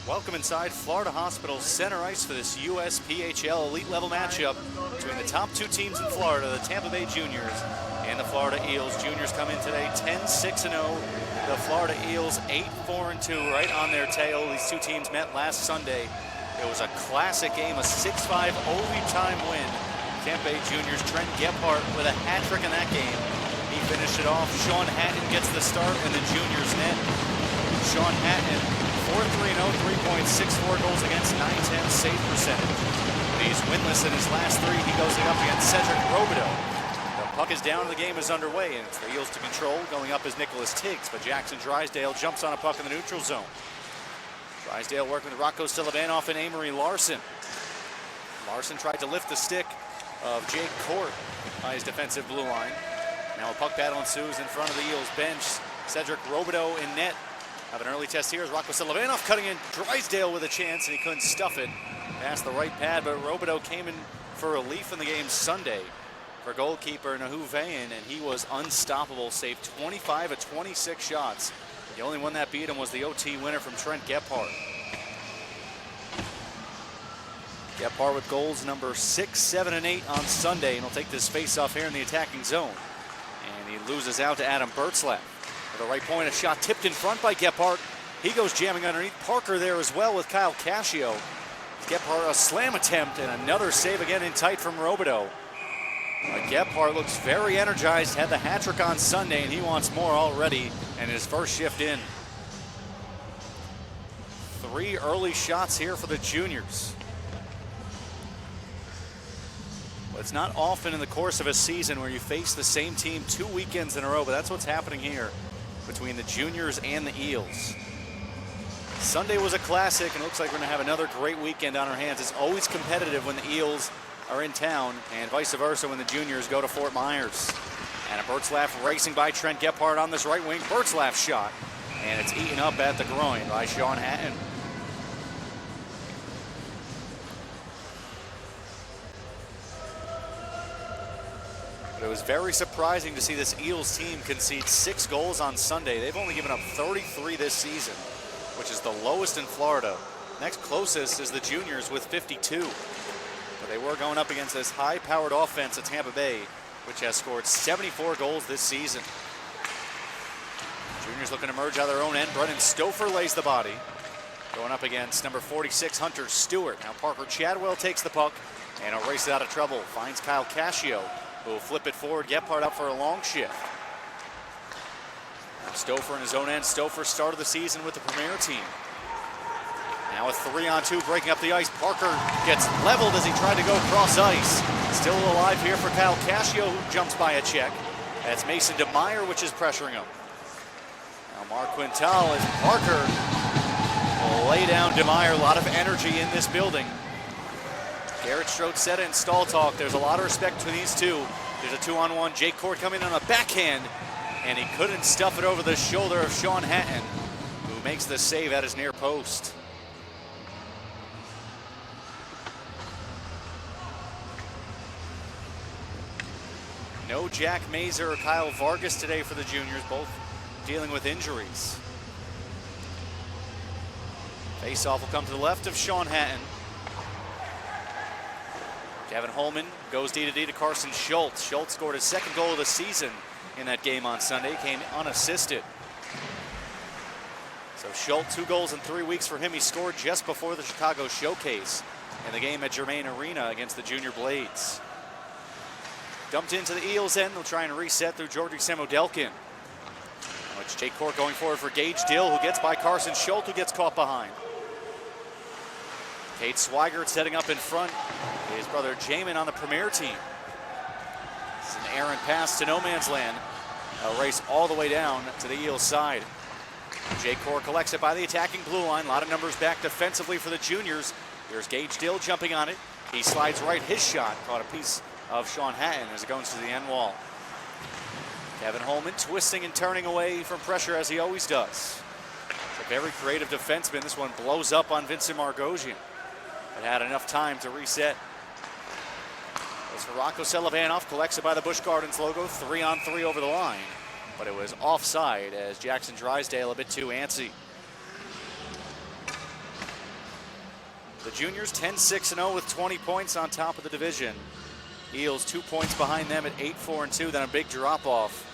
Welcome inside Florida Hospital's center ice for this USPHL elite level matchup between the top two teams in Florida, the Tampa Bay Juniors and the Florida Eels. Juniors come in today 10-6-0. The Florida Eels 8-4-2, right on their tail. These two teams met last Sunday. It was a classic game, a 6-5 overtime win. Tampa Bay Juniors' Trent Gephardt with a hat trick in that game. He finished it off. Sean Hatton gets the start in the Juniors net. Sean Hatton, 4-3-0, 3.64 goals against, .910 save percentage. He's winless in his last three. He goes up against Cedric Robideau. The puck is down, the game is underway, and it's the Eels to control. Going up is Nicholas Tiggs, but Jackson Drysdale jumps on a puck in the neutral zone. Drysdale working with Rocco Silivanoff and Amory Larson. Larson tried to lift the stick of Jake Court by his defensive blue line. Now a puck battle ensues in front of the Eels bench. Cedric Robideau in net. Have an early test here as Rocco Silivanoff cutting in. Drysdale with a chance, and he couldn't stuff it past the right pad, but Robideau came in for relief in the game Sunday for goalkeeper Nahu Vayan, and he was unstoppable. Saved 25 of 26 shots. The only one that beat him was the OT winner from Trent Gephardt. Gephardt with goals number 6, 7, and 8 on Sunday, and he'll take this face-off here in the attacking zone. And he loses out to Adam Bertzlaff. At the right point, a shot tipped in front by Gephardt. He goes jamming underneath. Parker there as well with Kyle Cascio. Gephardt a slam attempt and another save again in tight from Robideau. Gephardt looks very energized, had the hat trick on Sunday, and he wants more already, and his first shift in. 3 early shots here for the Juniors. Well, it's not often in the course of a season where you face the same team 2 weekends in a row, but that's what's happening here between the Juniors and the Eels. Sunday was a classic, and it looks like we're going to have another great weekend on our hands. It's always competitive when the Eels are in town, and vice versa when the Juniors go to Fort Myers. And a Bertzlaff racing by Trent Gephardt on this right wing. Bertzlaff shot, and it's eaten up at the groin by Sean Hatton. But it was very surprising to see this Eels team concede 6 goals on Sunday. They've only given up 33 this season, which is the lowest in Florida. Next closest is the Juniors with 52. But they were going up against this high-powered offense at Tampa Bay, which has scored 74 goals this season. Juniors looking to merge out of their own end. Brennan Stouffer lays the body. Going up against number 46, Hunter Stewart. Now Parker Chadwell takes the puck and will race it out of trouble. Finds Kyle Cascio, who will flip it forward. Gephardt up for a long shift. Stouffer in his own end. Stouffer started the season with the premier team. Now a 3-on-2 breaking up the ice. Parker gets leveled as he tried to go cross ice. Still alive here for Kyle Cascio, who jumps by a check. That's Mason DeMeyer, which is pressuring him. Now Mark Quintal as Parker will lay down DeMeyer. A lot of energy in this building. Garrett Strode said it in stall talk. There's a lot of respect between these two. There's a 2-on-1. Jake Court coming in on a backhand, and he couldn't stuff it over the shoulder of Sean Hatton, who makes the save at his near post. No Jack Mazer or Kyle Vargas today for the Juniors, both dealing with injuries. Face-off will come to the left of Sean Hatton. Kevin Holman goes D-to-D to Carson Schultz. Schultz scored his 2nd goal of the season in that game on Sunday, came unassisted. So Schultz, 2 goals in 3 weeks for him. He scored just before the Chicago Showcase in the game at Germain Arena against the Junior Blades. Dumped into the Eels end. They'll try and reset through Georgi Samodelkin. Which Jake Court going forward for Gage Dill, who gets by Carson Schultz, who gets caught behind. Kate Swigert setting up in front. His brother Jamin on the premier team. This is an errant pass to no man's land. A race all the way down to the Eels side. Jake Court collects it by the attacking blue line. A lot of numbers back defensively for the Juniors. Here's Gage Dill jumping on it. He slides right. His shot caught a piece of Sean Hatton as it goes to the end wall. Kevin Holman twisting and turning away from pressure as he always does. It's a very creative defenseman. This one blows up on Vincent Margosian. But had enough time to reset. As for Rocco Silivanoff, collects it by the Busch Gardens logo, 3-on-3 over the line. But it was offside as Jackson Drysdale a bit too antsy. The juniors 10-6-0 with 20 points on top of the division. Eels 2 points behind them at 8-4-2, then a big drop off.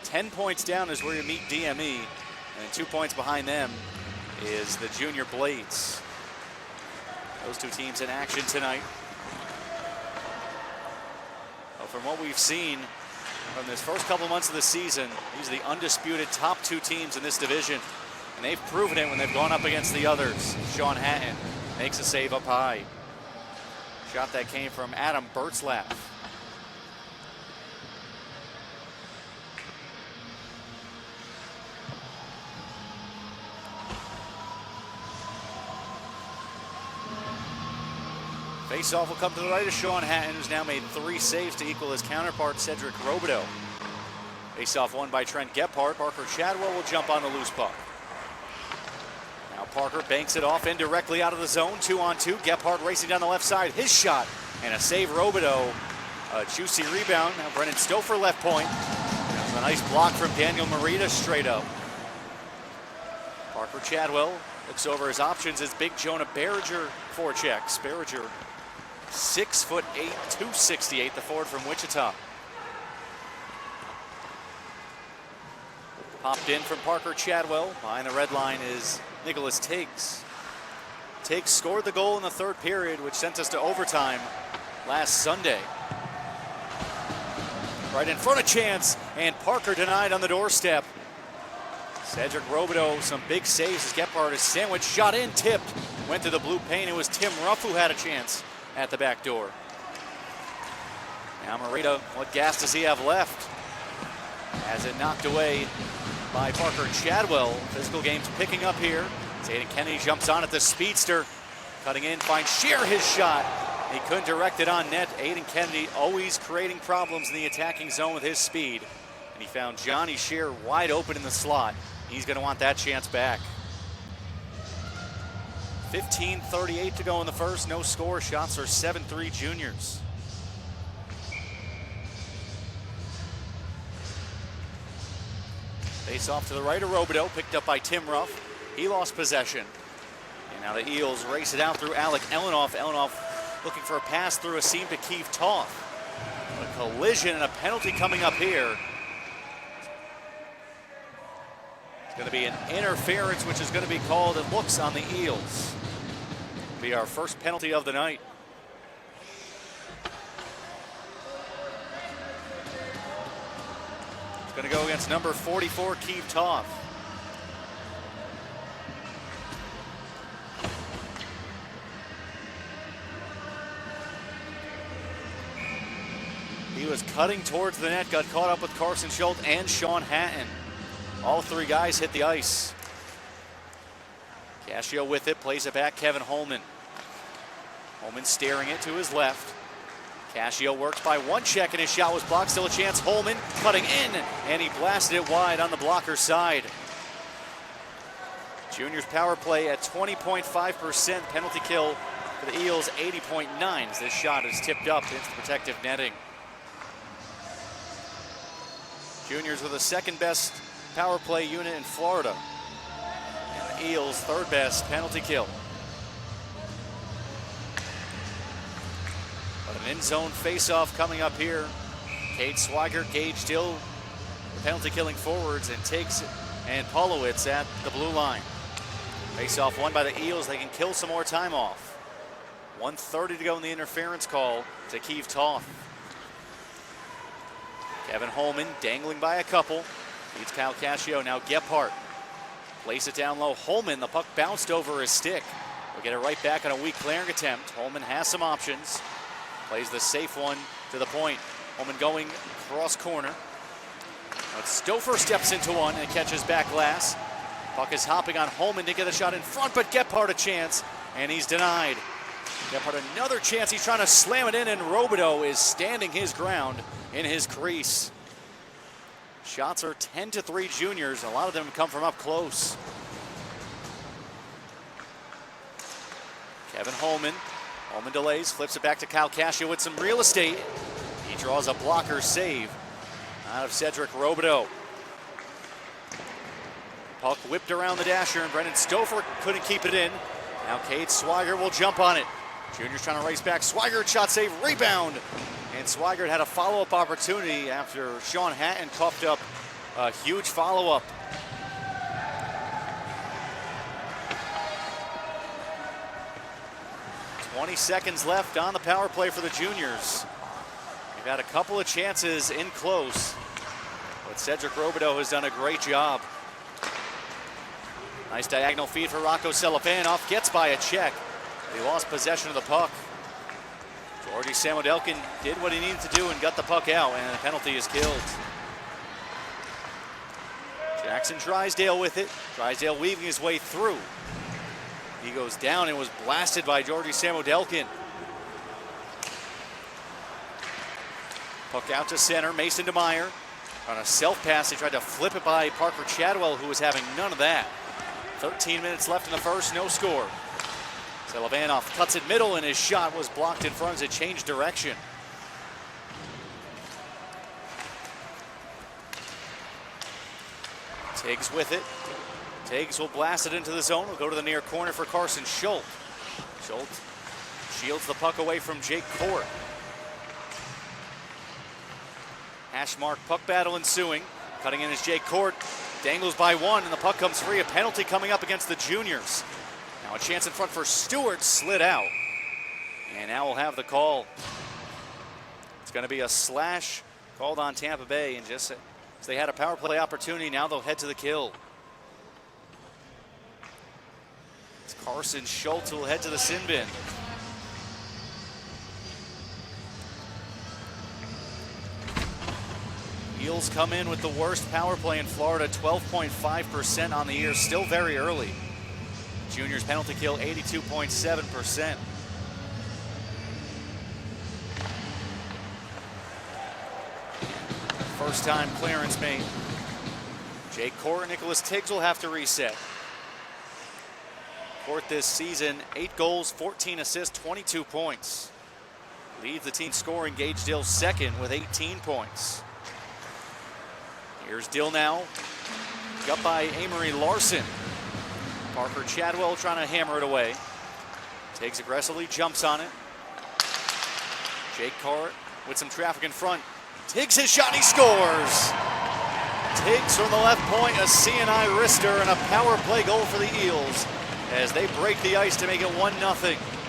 10 points down is where you meet DME, and 2 points behind them is the Junior Blades. Those two teams in action tonight. Well, from what we've seen from this first couple months of the season, these are the undisputed top 2 teams in this division, and they've proven it when they've gone up against the others. Sean Hatton makes a save up high. Shot that came from Adam Bertzlaff. Face-off will come to the right of Sean Hatton, who's now made 3 saves to equal his counterpart, Cedric Robideau. Face-off won by Trent Gephardt. Parker Chadwell will jump on the loose puck. Now Parker banks it off indirectly out of the zone. 2-on-2. Gephardt racing down the left side. His shot and a save. Robideau. A juicy rebound. Now Brennan Stouffer left point. That's a nice block from Daniel Marita straight up. Parker Chadwell looks over his options as big Jonah Berger forechecks. Berger, 6'8", 268, the forward from Wichita. Popped in from Parker Chadwell. Behind the red line is Nicholas Tiggs. Tiggs scored the goal in the third period, which sent us to overtime last Sunday. Right in front of chance, and Parker denied on the doorstep. Cedric Robideau, some big saves as Gephardt is sandwiched, shot in, tipped, went through the blue paint. It was Tim Ruff who had a chance at the back door. Now Marita, what gas does he have left? Has it knocked away by Parker Chadwell. Physical game's picking up here. Aiden Kennedy jumps on at the speedster. Cutting in, finds Shear his shot. He couldn't direct it on net. Aiden Kennedy always creating problems in the attacking zone with his speed. And he found Johnny Shear wide open in the slot. He's going to want that chance back. 15:38 to go in the first. No score. Shots are 7-3 juniors. Face off to the right of Robideau, picked up by Tim Ruff. He lost possession. And now the Eels race it out through Alec Elenoff. Elenoff looking for a pass through a seam to Keith Toth. A collision and a penalty coming up here. It's going to be an interference, which is going to be called, it looks, on the Eels. It'll be our first penalty of the night. It's going to go against number 44, Keith Toth. He was cutting towards the net, got caught up with Carson Schultz and Sean Hatton. All 3 guys hit the ice. Cascio with it, plays it back, Kevin Holman. Holman staring it to his left. Cascio works by one check and his shot was blocked. Still a chance. Holman cutting in and he blasted it wide on the blocker side. Juniors power play at 20.5%. Penalty kill for the Eels 80.9 as this shot is tipped up into the protective netting. Juniors with the second best power play unit in Florida. And the Eels third best penalty kill. But an in-zone face-off coming up here. Cade Swigert, Gage Dill, the penalty killing forwards, and takes and Polowitz at the blue line. Face-off won by the Eels. They can kill some more time off. 1:30 to go in the interference call to Keith Toth. Kevin Holman dangling by a couple. Beats Kyle Cascio. Now Gephardt. Place it down low. Holman, the puck bounced over his stick. We'll get it right back on a weak clearing attempt. Holman has some options. Plays the safe one to the point. Holman going cross corner. But Stouffer steps into one and catches back glass. Puck is hopping on Holman to get a shot in front, but Gephardt a chance, and he's denied. Gephardt another chance. He's trying to slam it in, and Robideau is standing his ground in his crease. Shots are 10-3 juniors. A lot of them come from up close. Kevin Holman. Holman delays, flips it back to Kyle Cascio with some real estate. He draws a blocker save out of Cedric Robideau. Puck whipped around the dasher, and Brennan Stouffer couldn't keep it in. Now Cade Swigert will jump on it. Junior's trying to race back. Swigert shot save, rebound. And Swigert had a follow-up opportunity after Sean Hatton coughed up a huge follow-up. "20 seconds left on the power play for the juniors. They've had a couple of chances in close, but Cedric Robideau has done a great job. Nice diagonal feed for Rocco Selifanoff. Gets by a check. He lost possession of the puck. Georgie Samodelkin did what he needed to do and got the puck out, and the penalty is killed. Jackson Drysdale with it. Drysdale weaving his way through. He goes down and was blasted by Georgie Samodelkin. Puck out to center. Mason DeMeyer on a self pass. He tried to flip it by Parker Chadwell, who was having none of that. 13 minutes left in the first, no score. Selifanoff cuts it middle, and his shot was blocked in front as it changed direction. Tiggs with it. Tiggs will blast it into the zone. Will go to the near corner for Carson Schultz. Schultz shields the puck away from Jake Court. Hash mark puck battle ensuing. Cutting in is Jake Court. Dangles by one, and the puck comes free. A penalty coming up against the juniors. Now a chance in front for Stewart, slid out. And now we'll have the call. It's going to be a slash called on Tampa Bay, and just as they had a power play opportunity, now they'll head to the kill. It's Carson Schultz who will head to the sin bin. Eels come in with the worst power play in Florida, 12.5% on the year, still very early. Juniors penalty kill, 82.7%. First time clearance made. Jake Court and Nicholas Tiggs will have to reset. Court this season, 8 goals, 14 assists, 22 points. Leads the team scoring. Gage Dill second with 18 points. Here's Dill now, got by Amory Larson. Parker Chadwell trying to hammer it away. Tiggs aggressively, jumps on it. Jake Court with some traffic in front. Tiggs his shot, he scores! Tiggs from the left point, a CNI wrister, and a power play goal for the Eels as they break the ice to make it 1-0.